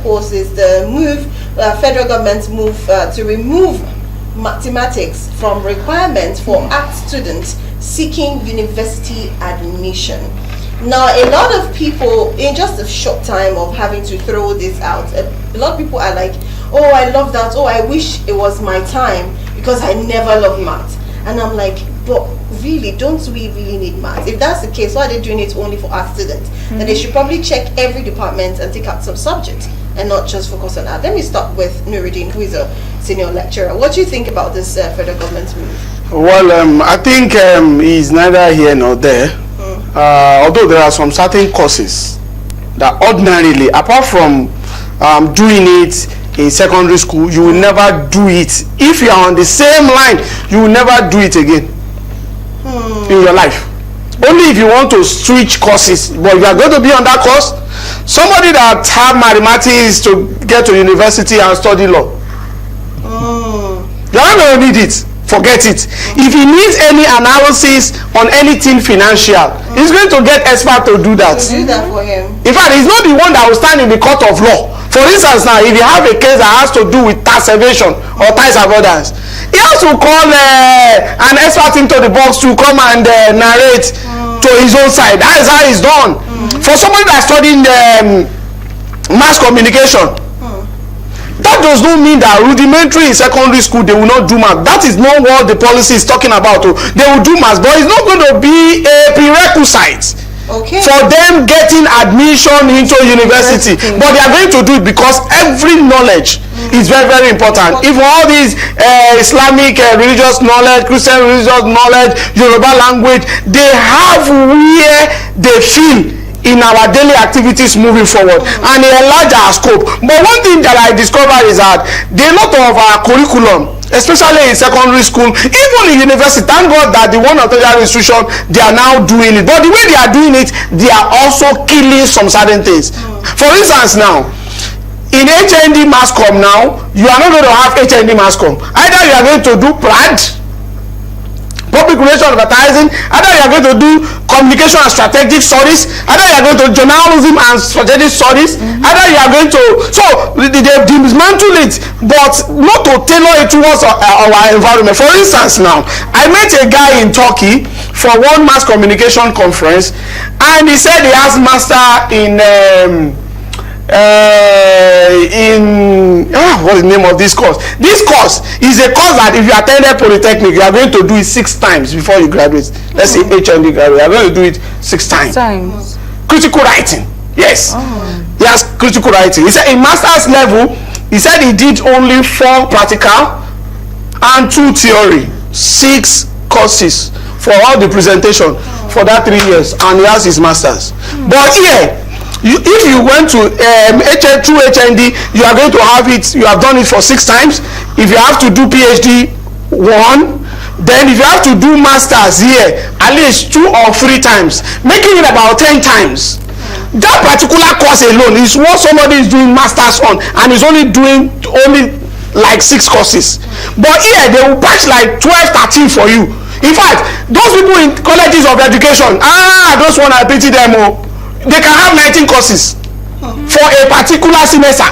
course is the federal government's move to remove mathematics from requirements for ACT students seeking university admission. Now, a lot of people, in just a short time of having to throw this out, a lot of people are like, oh, I love that, oh, I wish it was my time because I never loved math. And I'm like, but really, don't we really need math? If that's the case, why are they doing it only for art students? Then they should probably check every department and take out some subjects and not just focus on art. Let me start with Nuruddin, who is a senior lecturer. What do you think about this federal government move? Well, I think he's neither here nor there. Although there are some certain courses that ordinarily, apart from doing it in secondary school, you will never do it. If you are on the same line, you will never do it again in your life. Only if you want to switch courses, but if you are going to be on that course, somebody that have mathematics to get to university and study law, you are not going to need it. Forget it. If he needs any analysis on anything financial, he's going to get expert to do that. To do that for him. In fact, he's not the one that will stand in the court of law. For instance, now, if you have a case that has to do with tax evasion or tax avoidance, he has to call an expert into the box to come and narrate to his own side. That is how it's done. For somebody that's studying mass communication, that does not mean that rudimentary in secondary school they will not do math. That is not what the policy is talking about. They will do math, but it's not going to be a prerequisite for them getting admission into university. But they are going to do it because every knowledge is very, very important. If all these Islamic religious knowledge, Christian religious knowledge, Yoruba language, they have where they feel in our daily activities moving forward, and they enlarge our scope. But one thing that I discovered is that a lot of our curriculum, especially in secondary school, even in university, thank God that the one or tertiary institution, they are now doing it. But the way they are doing it, they are also killing some certain things. For instance, now, in HND Mass Comm now, you are not going to have HND Mass Comm. Either you are going to do PRAD, Public Relations Advertising, either you are going to do Communication and Strategic Studies, either you are going to Journalism and Strategic Studies, either you are going to, so they dismantle it, but not to tailor it towards our environment. For instance, now, I met a guy in Turkey for one mass communication conference, and he said he has master in what's the name of this course? This course is a course that if you attended Polytechnic, you are going to do it 6 times before you graduate. Let's say HND graduate, you are going to do it 6 times. Critical writing, yes. Yes, critical writing. He said in master's level, he said he did only 4 practical and 2 theory, 6 courses for all the presentation for that 3 years, and he has his masters. But here, if you went to through HND, you are going to have it, you have done it for 6 times. If you have to do PhD 1, then if you have to do masters here, at least 2 or 3 times, making it about 10 times. That particular course alone is what somebody is doing masters on, and is only doing like 6 courses. But here they will patch like 12, 13 for you. In fact, those people in colleges of education, those one I pity them. They can have 19 courses for a particular semester.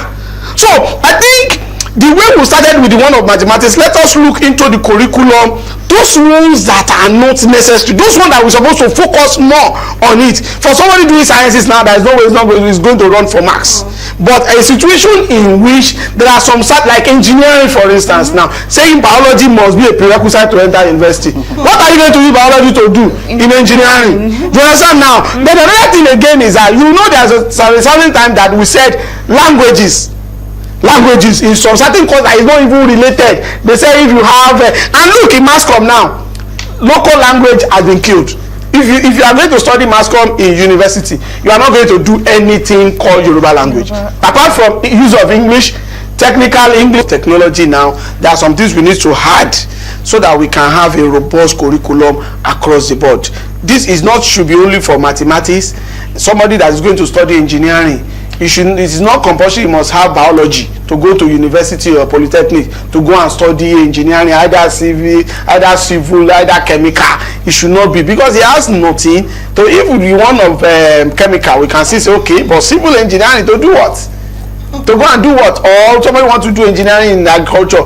So I think the way we started with the one of mathematics, let us look into the curriculum, those ones that are not necessary, those ones that we're supposed to focus more on it. For somebody doing sciences now, there is no way it's going to run for marks. But a situation in which there are some like engineering, for instance, now saying biology must be a prerequisite to enter university. What are you going to use biology to do in engineering? Do you understand now? Then another thing again is that you know there's a certain time that we said languages in some certain course that is not even related. They say if you have and look in mass comm now, local language has been killed. If you are going to study mass comm in university, you are not going to do anything called Yoruba language. Apart from use of English, technical English technology now, there are some things we need to add so that we can have a robust curriculum across the board. This should be only for mathematics. Somebody that is going to study engineering, it is not compulsory you must have biology to go to university or polytechnic to go and study engineering, either civil, either chemical. It should not be, because it has nothing to, if you one of chemical, we can say okay, but civil engineering to do what? To go and do what? Or somebody want to do engineering in agriculture.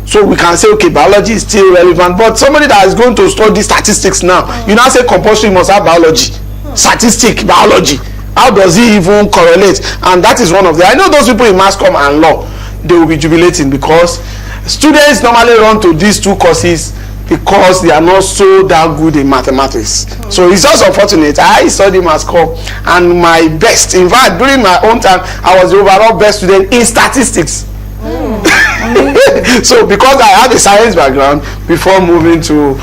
So we can say, okay, biology is still relevant. But somebody that is going to study statistics now, you now say compulsory must have biology. Statistic, biology. How does he even correlate? And that is one of the, I know those people in mass comm and law, they will be jubilating because students normally run to these two courses because they are not so that good in mathematics. So it's just unfortunate. I studied mass comm and my best, in fact during my own time, I was the overall best student in statistics. So because I have a science background before moving to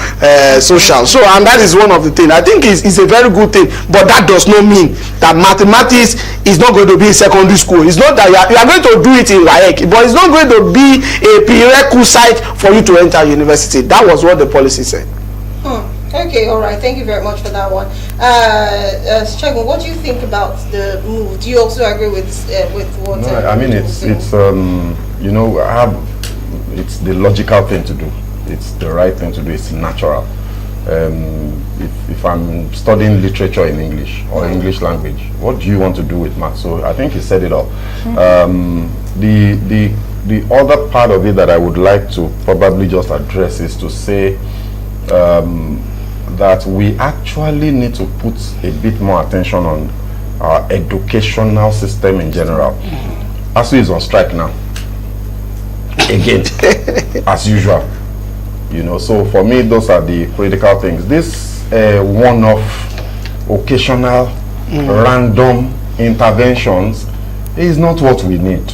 social, so and that is one of the things I think is a very good thing, but that does not mean that mathematics is not going to be in secondary school. It's not that you are going to do it in WAEC, but it's not going to be a prerequisite for you to enter university. That was what the policy said. Okay, all right. Thank you very much for that one. Segun, what do you think about the move? Do you also agree with what? No, I mean it's you know, it's the logical thing to do. It's the right thing to do. It's natural. If I'm studying literature in English or English language, what do you want to do with math? So I think he said it all. The other part of it that I would like to probably just address is to say that we actually need to put a bit more attention on our educational system in general. ASUU is on strike now. Again, as usual. You know, so for me, those are the critical things. This one-off, occasional, random interventions is not what we need.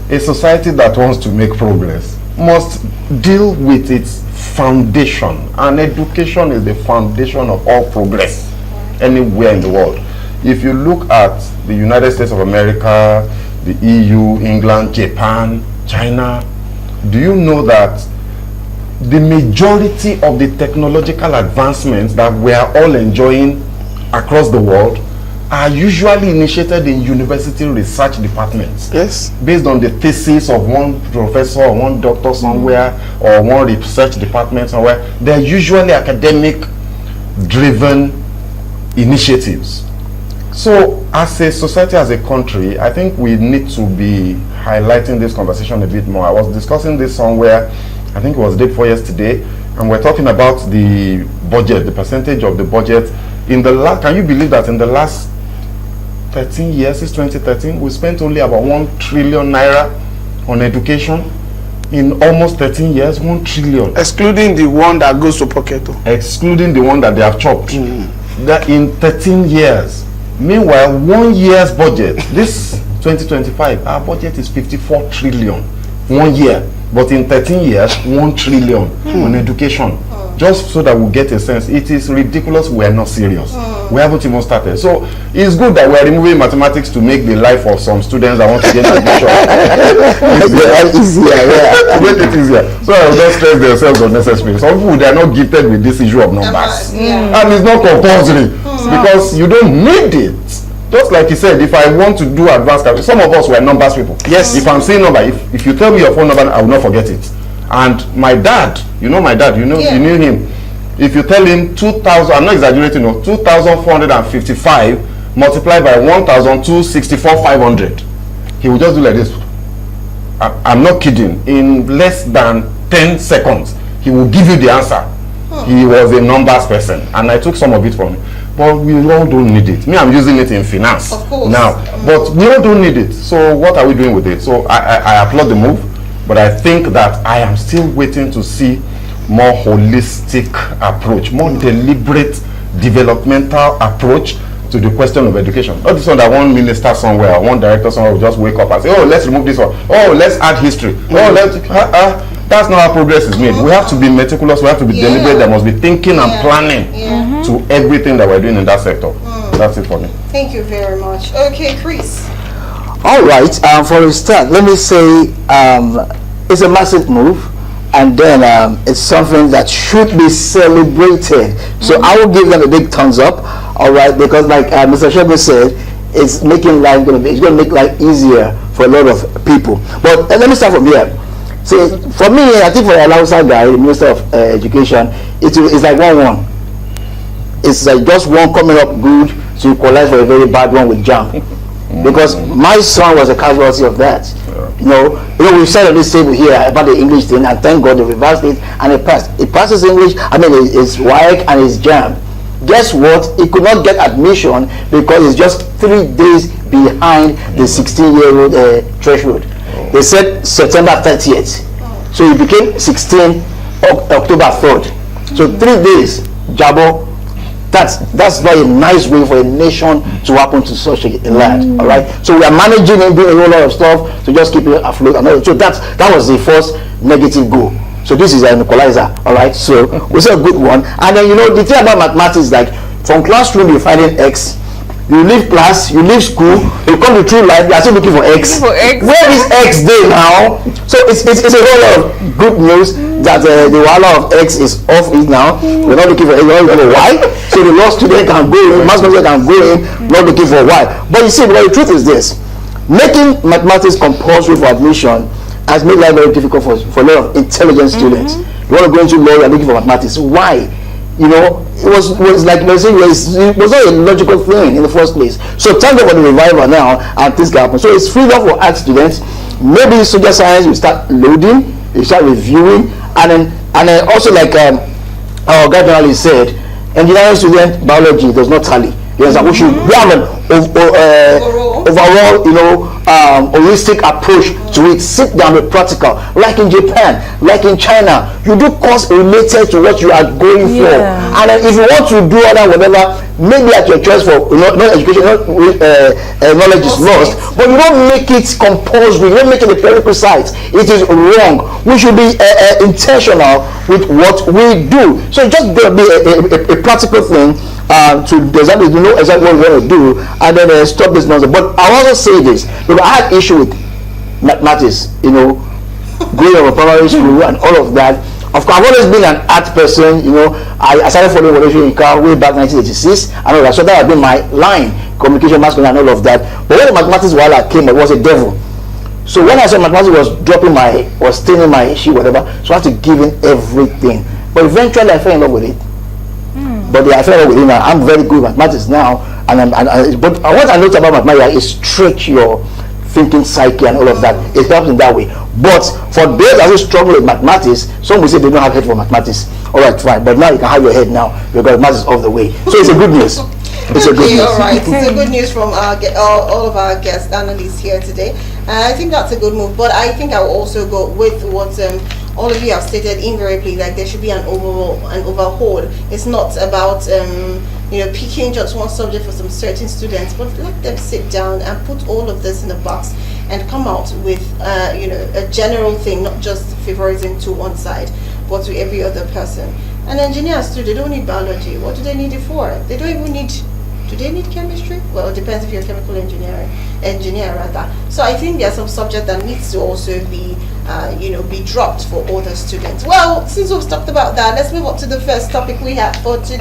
A society that wants to make progress must deal with its foundation, and education is the foundation of all progress anywhere in the world. If you look at the United States of America, the EU, England, Japan, China, do you know that the majority of the technological advancements that we are all enjoying across the world are usually initiated in university research departments. Yes. Based on the thesis of one professor or one doctor somewhere or one research department somewhere. They're usually academic driven initiatives. So as a society, as a country, I think we need to be highlighting this conversation a bit more. I was discussing this somewhere, I think it was day before yesterday, and we're talking about the budget, the percentage of the budget. In the last, can you believe that in the last 13 years, since 2013, we spent only about 1 trillion naira on education? In almost 13 years, 1 trillion. Excluding the one that goes to pocket. Excluding the one that they have chopped. That in 13 years. Meanwhile, 1 year's budget, this 2025, our budget is 54 trillion. 1 year. But in 13 years, 1 trillion on education. Just so that we get a sense, it is ridiculous we are not serious. We haven't even started. So it's good that we are removing mathematics to make the life of some students that want to get admission easier. Yeah, make it easier. So I will not stress themselves unnecessarily. Some people, they are not gifted with this issue of numbers. And it's not compulsory because you don't need it. Just like he said, if I want to do advanced calculation, some of us were numbers people. Yes. If I'm saying number, if you tell me your phone number, I will not forget it. And my dad, you know my dad, you knew him. If you tell him 2,000, I'm not exaggerating, no, 2,455 multiplied by 1,264,500, he will just do like this. I'm not kidding. In less than 10 seconds, he will give you the answer. He was a numbers person, and I took some of it from him. But we all don't need it. Me, I'm using it in finance now, but we all don't need it. So what are we doing with it? So I applaud the move. But I think that I am still waiting to see more holistic approach, more deliberate developmental approach to the question of education. Not this one that one minister somewhere, one director somewhere will just wake up and say, oh, let's remove this one. Oh, let's add history. Oh, let's... that's not how progress is made. We have to be meticulous. We have to be deliberate. There must be thinking and planning to everything that we're doing in that sector. That's it for me. Thank you very much. Okay, Chris. All right, for a start, let me say it's a massive move, and then it's something that should be celebrated. So I will give them a big thumbs up, all right, because like Mr. Segun said, it's making life going to make life easier for a lot of people. But let me start from here. See, for me, I think for an outside guy, the Minister of Education, it's like 1-1. It's like just one coming up good to equalize for a very bad one with JAMB. because my son was a casualty of that. You know, we said on this table here about the English thing, and thank God they reversed it and it passed. It passes English, I mean, it's WAEC and it's JAMB. Guess what? He could not get admission because it's just 3 days behind the 16-year-old threshold. They said September 30th. So he became 16 October 3rd. So 3 days, Jabo. That's not a nice way for a nation to happen to such a lad. All right. So we are managing and doing a whole lot of stuff to just keep it afloat. And so that was the first negative goal. So this is an equalizer. All right. So we say a good one. And then the thing about mathematics is like from classroom you're finding X. You leave class, you leave school, you come to true life, you are still looking for X. Where is X day now? So it's a whole lot of good news that the wahala of X is off it now. We're not looking for X, we're not looking for Y. So the law student can go in, mass student can go in, not looking for Y. But you see, the truth is this: making mathematics compulsory for admission has made life very difficult for a lot of intelligent students. You want to go into law, you're looking for mathematics. Why? It was like it was not a logical thing in the first place. So thank God for the revival now, and things can happen. So it's freedom for art students. Maybe social science you start loading, you start reviewing, and then also like our guy generally said, engineering student biology does not tally. Yes, we should have an overall, holistic approach to it. Sit down with practical, like in Japan, like in China. You do course related to what you are going for, and then if you want to do other whatever, maybe at your choice for not education, knowledge is lost. But you don't make it compulsory. You don't make it a prerequisite. It is wrong. We should be intentional with what we do. So just be a practical thing. To exactly know exactly what we want to do, and then stop this nonsense. But I also say this because I had issue with mathematics, going over primary school and all of that. Of course, I've always been an art person. I started following Wole Soyinka way back 1986 and all that. So that has been my line, communication, mass communication, and all of that. But when the mathematics while I came, it was a devil. So when I saw mathematics was staining my sheet, whatever, so I had to give in everything. But eventually I fell in love with it. But I fell in love with it now. I'm very good at mathematics now, but what I noticed about mathematics is stretch your thinking psyche and all of that. It helps in that way. But for those that struggle with mathematics, some will say they don't have head for mathematics. All right, fine. But now you can have your head now because maths is off the way. So it's a good news. It's a good news. All right. It's a good news from all of our guest analysts here today. I think that's a good move. But I think I will also go with what all of you have stated invariably, like there should be an overhaul. It's not about picking just one subject for some certain students, but let them sit down and put all of this in a box and come out with a general thing, not just favorism to one side, but to every other person. And engineers too, they don't need biology. What do they need it for? They don't even need. Do they need chemistry? Well, it depends if you're a chemical engineer rather. So I think there's some subject that needs to also be be dropped for other students. Well, since we've talked about that, let's move on to the first topic we have for today.